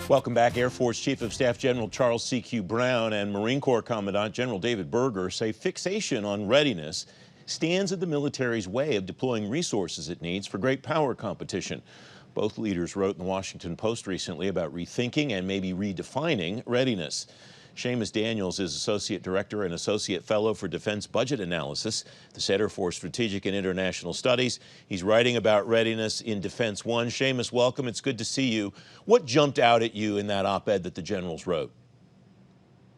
Welcome back. Air Force Chief of Staff General Charles C.Q. Brown and Marine Corps Commandant General David Berger say fixation on readiness stands in the military's way of deploying resources it needs for great power competition. Both leaders wrote in the Washington Post recently about rethinking and maybe redefining readiness. Seamus Daniels is Associate Director and Associate Fellow for Defense Budget Analysis at the Center for Strategic and International Studies. He's writing about readiness in Defense One. Seamus, welcome. It's good to see you. What jumped out at you in that op-ed that the generals wrote?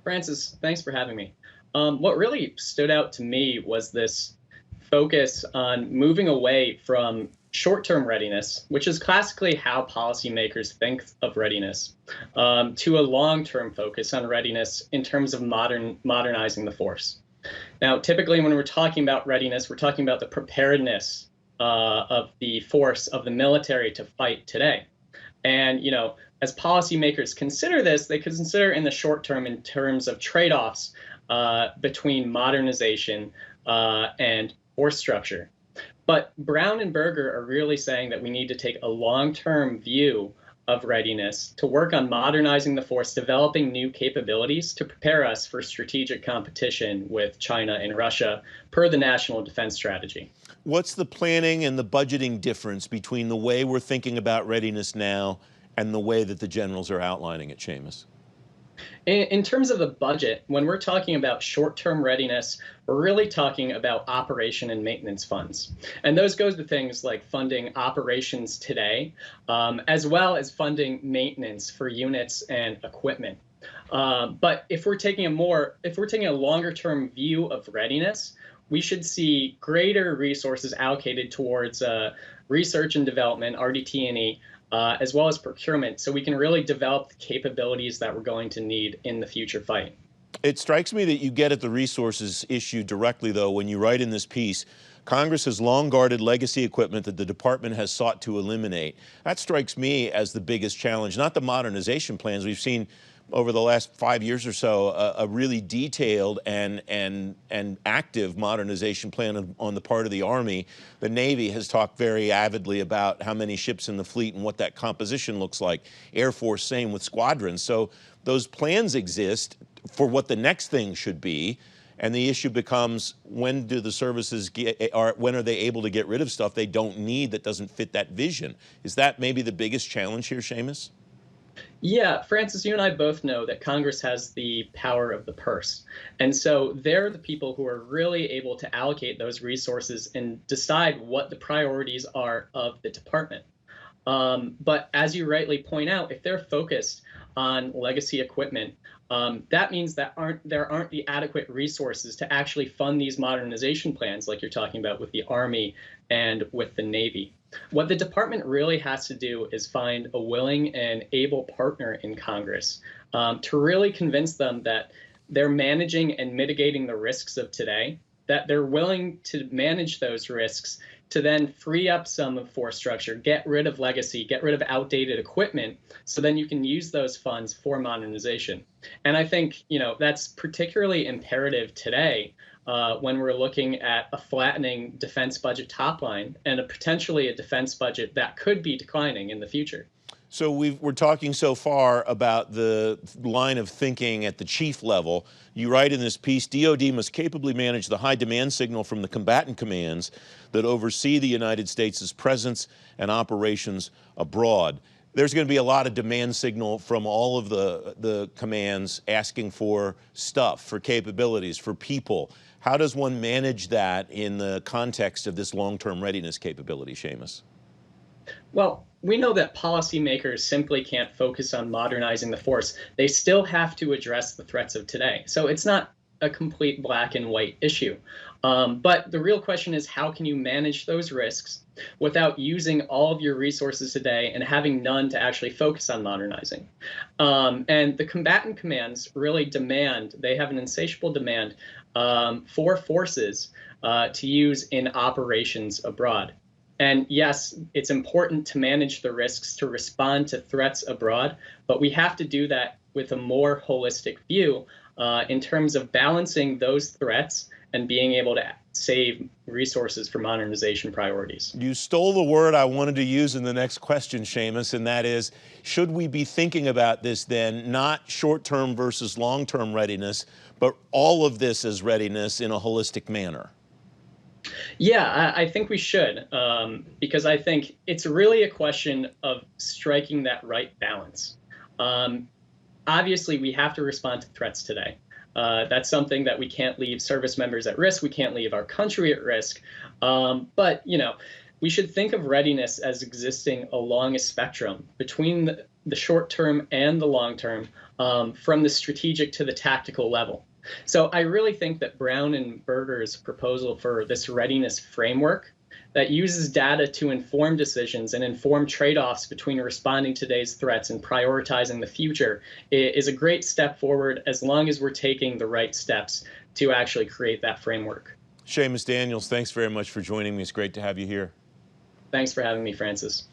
Francis, thanks for having me. What really stood out to me was this focus on moving away from short-term readiness, which is classically how policymakers think of readiness, to a long-term focus on readiness in terms of modernizing the force. Now, typically when we're talking about readiness, we're talking about the preparedness of the force of the military to fight today. And, as policymakers consider this, they could consider in the short term in terms of trade-offs between modernization and force structure. But Brown and Berger are really saying that we need to take a long-term view of readiness to work on modernizing the force, developing new capabilities to prepare us for strategic competition with China and Russia per the National Defense Strategy. What's the planning and the budgeting difference between the way we're thinking about readiness now and the way that the generals are outlining it, Seamus? In terms of the budget, when we're talking about short-term readiness, we're really talking about operation and maintenance funds. And those go to things like funding operations today, as well as funding maintenance for units and equipment. But if we're taking a longer-term view of readiness, we should see greater resources allocated towards research and development, RDT&E, as well as procurement, so we can really develop the capabilities that we're going to need in the future fight. It strikes me that you get at the resources issue directly, though, when you write in this piece, Congress has long guarded legacy equipment that the department has sought to eliminate. That strikes me as the biggest challenge, not the modernization plans. We've seen over the last 5 years or so a really detailed and active modernization plan on the part of the Army. The Navy has talked very avidly about how many ships in the fleet and what that composition looks like. Air Force, same with squadrons. So those plans exist for what the next thing should be. And the issue becomes, when do the services when are they able to get rid of stuff they don't need that doesn't fit that vision? Is that maybe the biggest challenge here, Seamus? Yeah, Francis, you and I both know that Congress has the power of the purse. And so they're the people who are really able to allocate those resources and decide what the priorities are of the department. But as you rightly point out, if they're focused on legacy equipment, that means that there aren't the adequate resources to actually fund these modernization plans like you're talking about with the Army and with the Navy. What the department really has to do is find a willing and able partner in Congress to really convince them that they're managing and mitigating the risks of today, that they're willing to manage those risks to then free up some of force structure, get rid of legacy, get rid of outdated equipment, so then you can use those funds for modernization. And I think, that's particularly imperative today when we're looking at a flattening defense budget top line and potentially a defense budget that could be declining in the future. So we're talking so far about the line of thinking at the chief level. You write in this piece, DOD must capably manage the high demand signal from the combatant commands that oversee the United States' presence and operations abroad. There's going to be a lot of demand signal from all of the commands asking for stuff, for capabilities, for people. How does one manage that in the context of this long-term readiness capability, Seamus? Well, we know that policymakers simply can't focus on modernizing the force. They still have to address the threats of today. So it's not a complete black and white issue. But the real question is, how can you manage those risks without using all of your resources today and having none to actually focus on modernizing? And the combatant commands really they have an insatiable demand for forces to use in operations abroad. And yes, it's important to manage the risks, to respond to threats abroad, but we have to do that with a more holistic view in terms of balancing those threats and being able to save resources for modernization priorities. You stole the word I wanted to use in the next question, Seamus, and that is, should we be thinking about this then, not short-term versus long-term readiness, but all of this as readiness in a holistic manner? Yeah, I think we should, because I think it's really a question of striking that right balance. Obviously, we have to respond to threats today. That's something that we can't leave service members at risk. We can't leave our country at risk. But, we should think of readiness as existing along a spectrum between the short term and the long term, from the strategic to the tactical level. So I really think that Brown and Berger's proposal for this readiness framework that uses data to inform decisions and inform trade-offs between responding to today's threats and prioritizing the future is a great step forward, as long as we're taking the right steps to actually create that framework. Seamus Daniels, thanks very much for joining me. It's great to have you here. Thanks for having me, Francis.